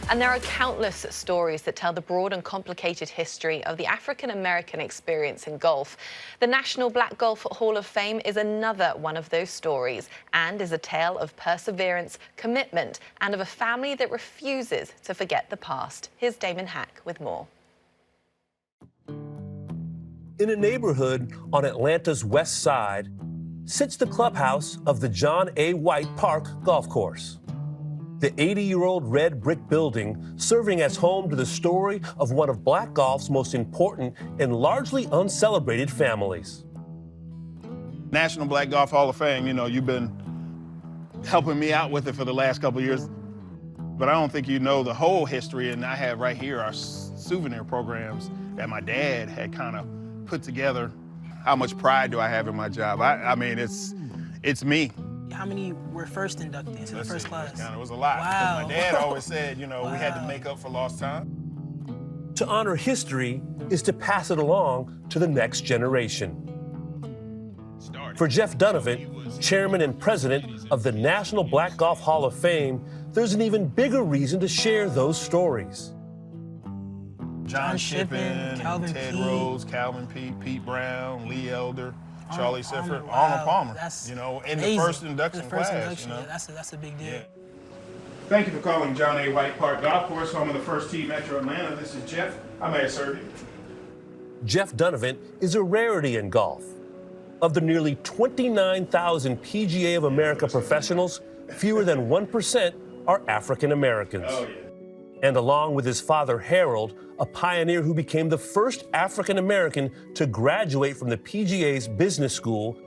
And there are countless stories that tell the broad and complicated history of the African-American experience in golf. The National Black Golf Hall of Fame is another one of those stories and is a tale of perseverance, commitment, and of a family that refuses to forget the past. Here's Damon Hack with more. In a neighborhood on Atlanta's west side sits the clubhouse of the John A. White Park Golf Course. The 80-year-old red brick building serving as home to the story of one of black golf's most important and largely uncelebrated families. National Black Golf Hall of Fame, you've been helping me out with it for the last couple of years, but I don't think you know the whole history, and I have right here our souvenir programs that my dad had kind of put together. How much pride do I have in my job? I mean, it's me. How many were first inducted into the first class? It was a lot. Wow. My dad always said, Wow. we had to make up for lost time. To honor history is to pass it along to the next generation. For Jeff Dunovant, chairman and president of the National Black Golf Hall of Fame, there's an even bigger reason to share those stories. John Shippen, Calvin Ted Pete. Rose, Calvin Pete, Pete Brown, Lee Elder, Charlie Sifford, Wow. Arnold Palmer, That's in amazing. the first induction The first class. induction, yeah, that's a big deal. Yeah. Thank you for calling John A. White Park Golf Course, home of the First Tee Metro Atlanta. This is Jeff. How may I serve you? Jeff Dunovant is a rarity in golf. Of the nearly 29,000 PGA of America professionals, fewer than 1% are African Americans. Oh, yeah. And along with his father, Harold, a pioneer who became the first African American to graduate from the PGA's business school,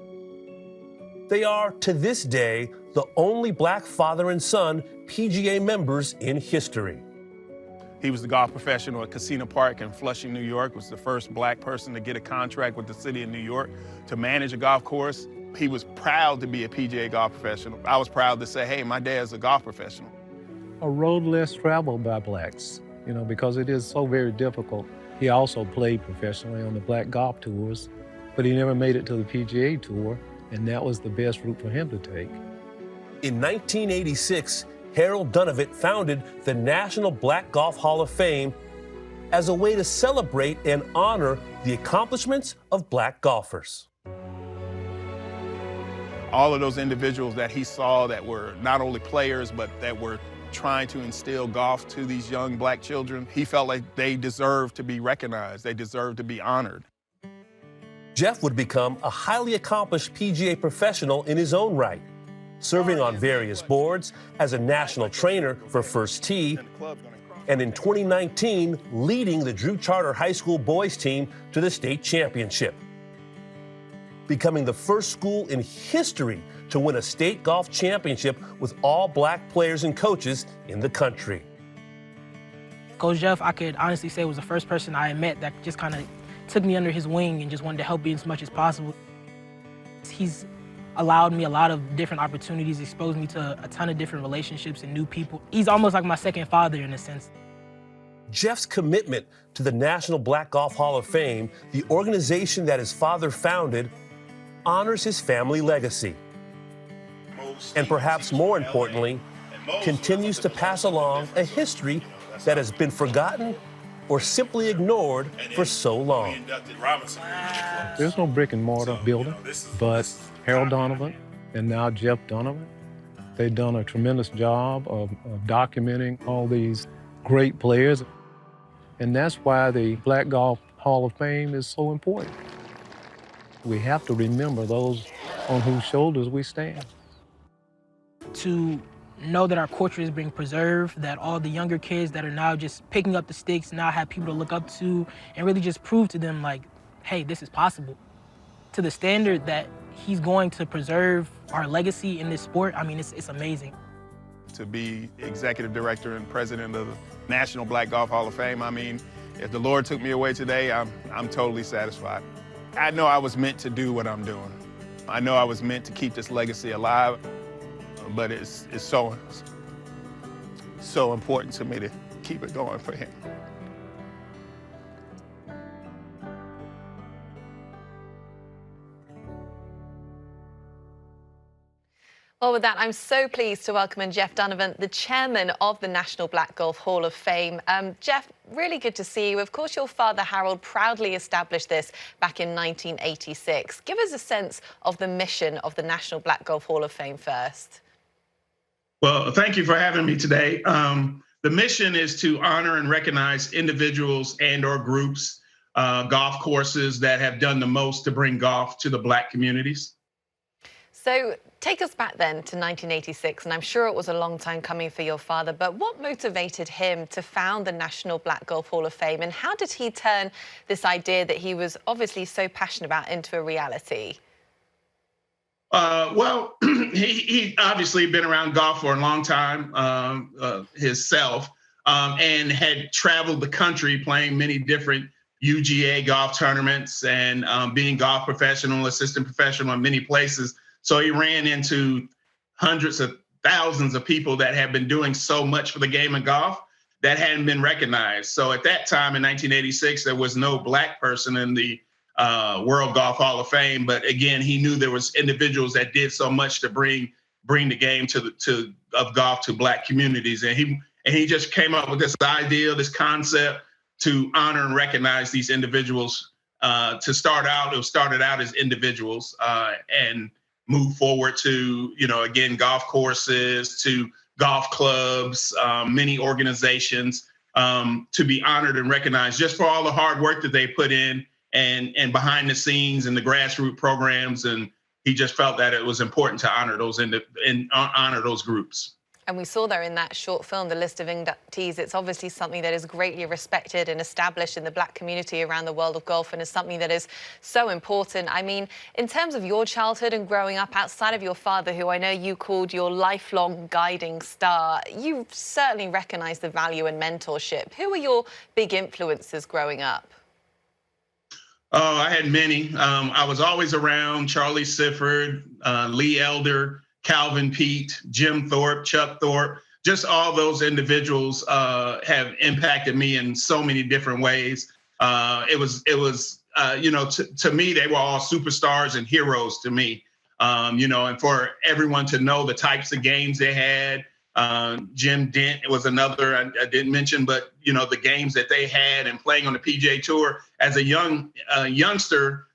they are, to this day, the only black father and son PGA members in history. He was the golf professional at Casino Park in Flushing, New York, was the first black person to get a contract with the city of New York to manage a golf course. He was proud to be a PGA golf professional. I was proud to say, hey, my dad's a golf professional. A road less traveled by blacks, because it is so very difficult. He also played professionally on the black golf tours, but he never made it to the PGA Tour, and that was the best route for him to take. In 1986, Harold Dunovant founded the National Black Golf Hall of Fame as a way to celebrate and honor the accomplishments of black golfers. All of those individuals that he saw that were not only players, but that were trying to instill golf to these young black children, he felt like they deserved to be recognized, they deserved to be honored. Jeff would become a highly accomplished PGA professional in his own right, serving on various boards as a national trainer for First Tee, and in 2019, leading the Drew Charter High School boys team to the state championship, becoming the first school in history to win a state golf championship with all black players and coaches in the country. Coach Jeff, I could honestly say, was the first person I met that just kind of took me under his wing and just wanted to help me as much as possible. He's allowed me a lot of different opportunities, exposed me to a ton of different relationships and new people. He's almost like my second father in a sense. Jeff's commitment to the National Black Golf Hall of Fame, the organization that his father founded, honors his family legacy. And perhaps more importantly, continues to pass along a history that has been forgotten or simply ignored for so long. There's no brick and mortar building, but Harold Dunovant and now Jeff Dunovant, they've done a tremendous job of documenting all these great players. And that's why the Black Golf Hall of Fame is so important. We have to remember those on whose shoulders we stand. To know that our culture is being preserved, that all the younger kids that are now just picking up the sticks now have people to look up to and really just prove to them like, hey, this is possible. To the standard that he's going to preserve our legacy in this sport, I mean, it's amazing. To be executive director and president of the National Black Golf Hall of Fame, I mean, if the Lord took me away today, I'm totally satisfied. I know I was meant to do what I'm doing. I know I was meant to keep this legacy alive, but it's so important to me to keep it going for him. Well, with that, I'm so pleased to welcome in Jeff Dunovant, the chairman of the National Black Golf Hall of Fame. Jeff, really good to see you. Of course, your father, Harold, proudly established this back in 1986. Give us a sense of the mission of the National Black Golf Hall of Fame first. Well, thank you for having me today. The mission is to honor and recognize individuals and or groups, golf courses that have done the most to bring golf to the Black communities. So take us back then to 1986, and I'm sure it was a long time coming for your father, but what motivated him to found the National Black Golf Hall of Fame, and how did he turn this idea that he was obviously so passionate about into a reality? Well, he obviously been around golf for a long time himself, and had traveled the country playing many different UGA golf tournaments and being golf professional, assistant professional in many places. So he ran into hundreds of thousands of people that have been doing so much for the game of golf that hadn't been recognized. So at that time in 1986, there was no Black person in the World Golf Hall of Fame. But again, he knew there was individuals that did so much to bring the game of golf to Black communities. And he just came up with this idea, this concept to honor and recognize these individuals. It started out as individuals and move forward to, again, golf courses, to golf clubs, many organizations, to be honored and recognized just for all the hard work that they put in and behind the scenes and the grassroots programs. And he just felt that it was important to honor those honor those groups. And we saw there in that short film, the list of inductees, it's obviously something that is greatly respected and established in the Black community around the world of golf, and is something that is so important. I mean, in terms of your childhood and growing up outside of your father, who I know you called your lifelong guiding star, you certainly recognize the value in mentorship. Who were your big influences growing up? Oh, I had many. I was always around Charlie Sifford, Lee Elder, Calvin Pete, Jim Thorpe, Chuck Thorpe. Just all those individuals have impacted me in so many different ways. It was to me, they were all superstars and heroes to me. And for everyone to know the types of games they had. Jim Dent was another I didn't mention, but the games that they had and playing on the PGA Tour as a youngster,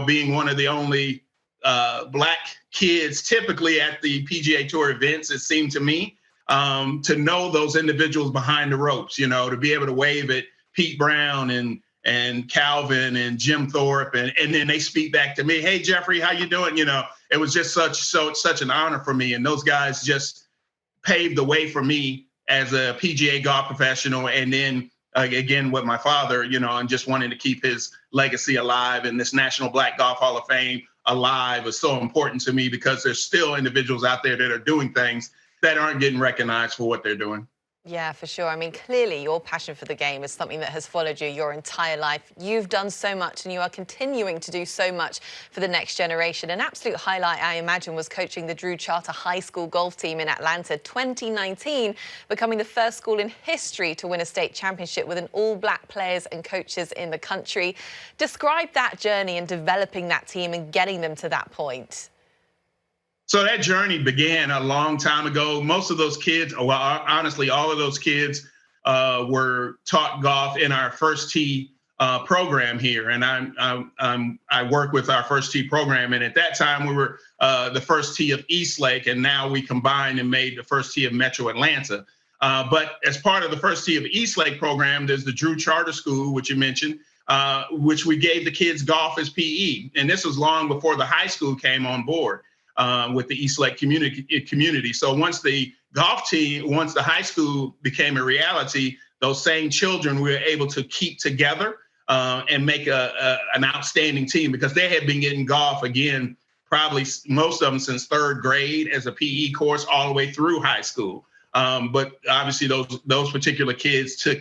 being one of the only Black kids typically at the PGA Tour events, it seemed to me, to know those individuals behind the ropes, to be able to wave at Pete Brown and Calvin and Jim Thorpe, and then they speak back to me, hey, Jeffrey, how you doing? It was just such an honor for me. And those guys just paved the way for me as a PGA golf professional. And then again, with my father, and just wanting to keep his legacy alive, and this National Black Golf Hall of Fame alive was so important to me, because there's still individuals out there that are doing things that aren't getting recognized for what they're doing. Yeah, for sure. I mean, clearly your passion for the game is something that has followed you your entire life. You've done so much, and you are continuing to do so much for the next generation. An absolute highlight, I imagine, was coaching the Drew Charter High School golf team in Atlanta 2019, becoming the first school in history to win a state championship with an all-Black players and coaches in the country. Describe that journey and developing that team and getting them to that point. So that journey began a long time ago. Most of those kids, well, honestly, all of those kids were taught golf in our First Tee program here. And I work with our First Tee program. And at that time, we were the First Tee of Eastlake, and now we combined and made the First Tee of Metro Atlanta. But as part of the First Tee of Eastlake program, there's the Drew Charter School, which you mentioned, which we gave the kids golf as PE. And this was long before the high school came on board. With the Eastlake community. So once the high school became a reality, those same children we were able to keep together and make an outstanding team, because they had been getting golf, again, probably most of them since third grade as a PE course all the way through high school. But obviously those particular kids took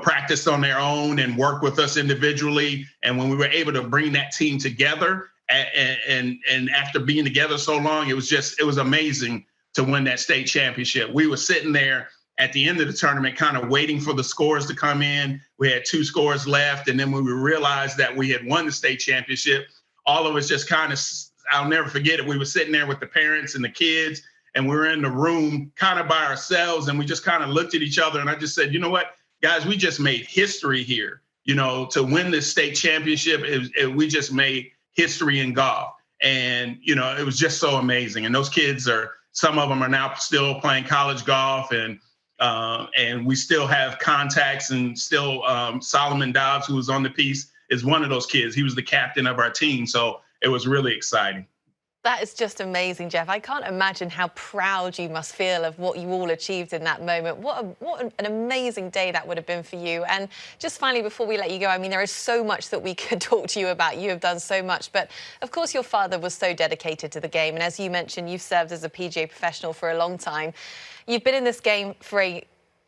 practiced on their own and worked with us individually. And when we were able to bring that team together, and after being together so long, it was amazing to win that state championship. We were sitting there at the end of the tournament, kind of waiting for the scores to come in. We had 2 scores left. And then when we realized that we had won the state championship, all of us just kind of I'll never forget it. We were sitting there with the parents and the kids, and we were in the room kind of by ourselves, and we just kind of looked at each other, and I just said, you know what, guys, we just made history here. You know, to win this state championship, we just made history in golf. And, you know, it was just so amazing. And those kids some of them are now still playing college golf, and we still have contacts, and still Solomon Dobbs, who was on the piece, is one of those kids. He was the captain of our team. So it was really exciting. That is just amazing, Jeff. I can't imagine how proud you must feel of what you all achieved in that moment. What an amazing day that would have been for you. And just finally, before we let you go, I mean, there is so much that we could talk to you about. You have done so much. But, of course, your father was so dedicated to the game. And as you mentioned, you've served as a PGA professional for a long time. You've been in this game for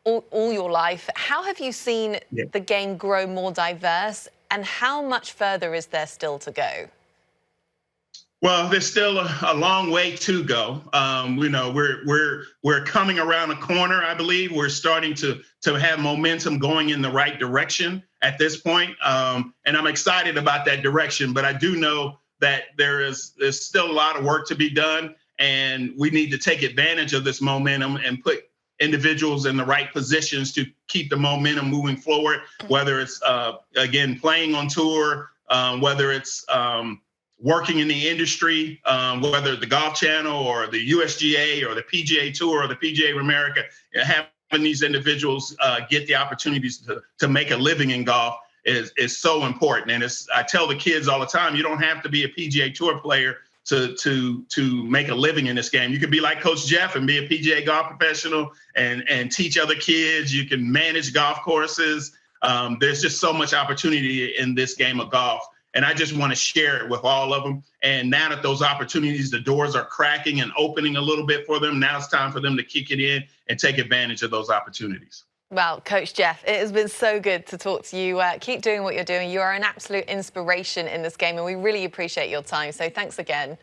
all your life. How have you seen the game grow more diverse? And how much further is there still to go? Well, there's still a long way to go. You know, we're coming around a corner. I believe we're starting to have momentum going in the right direction at this point, and I'm excited about that direction. But I do know that there's still a lot of work to be done, and we need to take advantage of this momentum and put individuals in the right positions to keep the momentum moving forward. Whether it's again playing on tour, whether it's working in the industry, whether the Golf Channel or the USGA or the PGA Tour or the PGA of America, having these individuals get the opportunities to make a living in golf is so important. And I tell the kids all the time, you don't have to be a PGA Tour player to make a living in this game. You can be like Coach Jeff and be a PGA golf professional and teach other kids. You can manage golf courses. There's just so much opportunity in this game of golf. And I just want to share it with all of them. And now that those opportunities, the doors are cracking and opening a little bit for them, now it's time for them to kick it in and take advantage of those opportunities. Well, Coach Jeff, it has been so good to talk to you. Keep doing what you're doing. You are an absolute inspiration in this game, and we really appreciate your time. So thanks again.